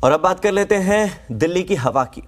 और अब बात कर लेते हैं दिल्ली की हवा की।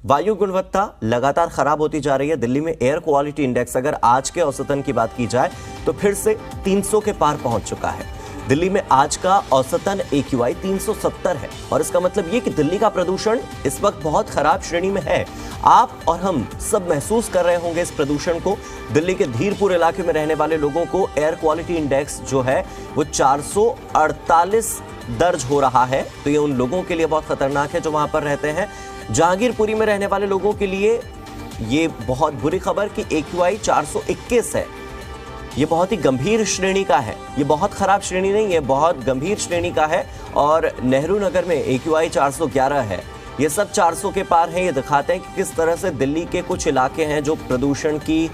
वायु गुणवत्ता लगातार खराब होती जा रही है। दिल्ली में एयर क्वालिटी इंडेक्स अगर आज के औसतन की बात की जाए तो फिर से 300 के पार पहुंच चुका है। दिल्ली में आज का औसतन AQI 370 है और इसका मतलब ये कि दिल्ली का प्रदूषण इस वक्त बहुत खराब श्रेणी में है। आप और हम सब महसूस कर रहे होंगे इस प्रदूषण को। दिल्ली के धीरपुर इलाके में रहने वाले लोगों को एयर क्वालिटी इंडेक्स जो है वो 448 दर्ज हो रहा है। तो ये उन लोगों के लिए बहुत खतरनाक है जो वहां पर रहते हैं। जहांगीरपुरी में रहने वाले लोगों के लिए ये बहुत बुरी खबर कि AQI 421 है। ये बहुत ही गंभीर श्रेणी का है। ये बहुत खराब श्रेणी नहीं है, बहुत गंभीर श्रेणी का है। और नेहरू नगर में AQI 411 है। ये सब 400 के पार हैं। ये दिखाते हैं कि किस तरह से दिल्ली के कुछ इलाके हैं जो प्रदूषण की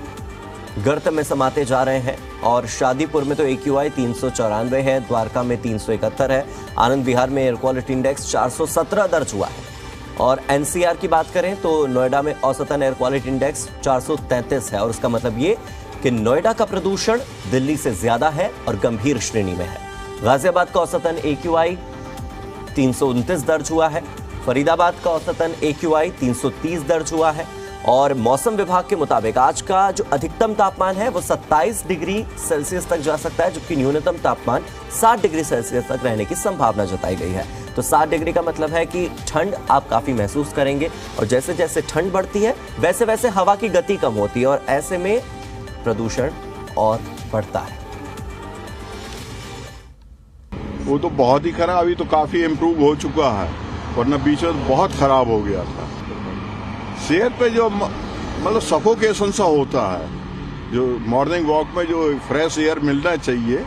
गर्त में समाते जा रहे हैं। और शादीपुर में तो AQI 394 है, द्वारका में 371 है, आनंद विहार में एयर क्वालिटी इंडेक्स 417 दर्ज हुआ है। और NCR की बात करें तो नोएडा में औसतन एयर क्वालिटी इंडेक्स 433 है। और इसका मतलब ये कि नोएडा का प्रदूषण दिल्ली से ज्यादा है और गंभीर श्रेणी में है। गाजियाबाद का औसतन AQI 329 दर्ज हुआ है। फरीदाबाद का औसतन AQI 330 दर्ज हुआ है। और मौसम विभाग के मुताबिक आज का जो अधिकतम तापमान है वो 27 डिग्री सेल्सियस तक जा सकता है, जबकि न्यूनतम तापमान 60 डिग्री सेल्सियस तक रहने की संभावना जताई गई है। तो 60 डिग्री का मतलब है कि ठंड आप काफी महसूस करेंगे और जैसे जैसे ठंड बढ़ती है वैसे वैसे हवा की गति कम होती है और ऐसे में प्रदूषण और बढ़ता है। वो तो बहुत ही खराब, अभी तो काफी इम्प्रूव हो चुका है, वरना बीच में बहुत खराब हो गया था। सेहत पे जो मतलब सफोकेशन सा होता है, जो मॉर्निंग वॉक में जो फ्रेश एयर मिलना चाहिए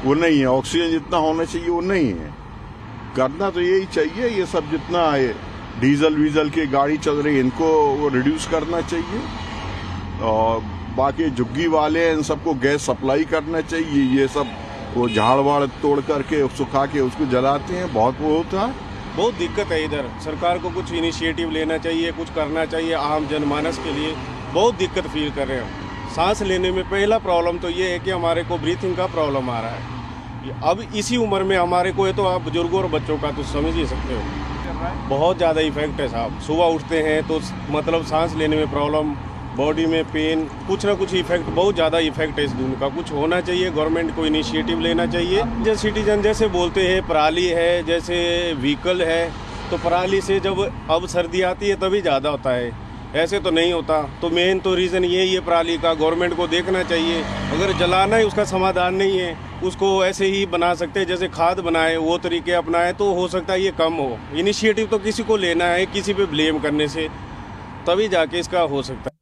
वो नहीं है, ऑक्सीजन जितना होना चाहिए वो नहीं है। करना तो यही चाहिए, ये सब जितना है डीजल वीजल की गाड़ी चल रही है इनको वो रिड्यूस करना चाहिए। और बाकी झुग्गी वाले हैं इन सबको गैस सप्लाई करना चाहिए। ये सब वो झाड़ वाड़ तोड़ करके सुखा के उसको जलाते हैं, बहुत वो होता है। बहुत दिक्कत है इधर। सरकार को कुछ इनिशिएटिव लेना चाहिए, कुछ करना चाहिए आम जनमानस के लिए। बहुत दिक्कत फील कर रहे हैं। सांस लेने में पहला प्रॉब्लम तो ये है कि हमारे को ब्रीथिंग का प्रॉब्लम आ रहा है। अब इसी उम्र में हमारे को है तो आप बुजुर्गों और बच्चों का तो समझ ही सकते हो। बहुत ज़्यादा इफेक्ट है साहब। सुबह उठते हैं तो मतलब सांस लेने में प्रॉब्लम, बॉडी में पेन, कुछ ना कुछ इफेक्ट, बहुत ज़्यादा इफेक्ट है इस दून का। कुछ होना चाहिए, गवर्नमेंट को इनिशिएटिव लेना चाहिए। जैसे सिटीजन जैसे बोलते हैं पराली है, जैसे व्हीकल है, तो पराली से जब अब सर्दी आती है तभी ज़्यादा होता है, ऐसे तो नहीं होता। तो मेन तो रीज़न यही है पराली का। गवर्नमेंट को देखना चाहिए, अगर जलाना ही उसका समाधान नहीं है, उसको ऐसे ही बना सकते हैं जैसे खाद बनाए, वो तरीके अपनाए तो हो सकता है ये कम हो। इनिशिएटिव तो किसी को लेना है, किसी पे ब्लेम करने से तभी जाके इसका हो सकता है।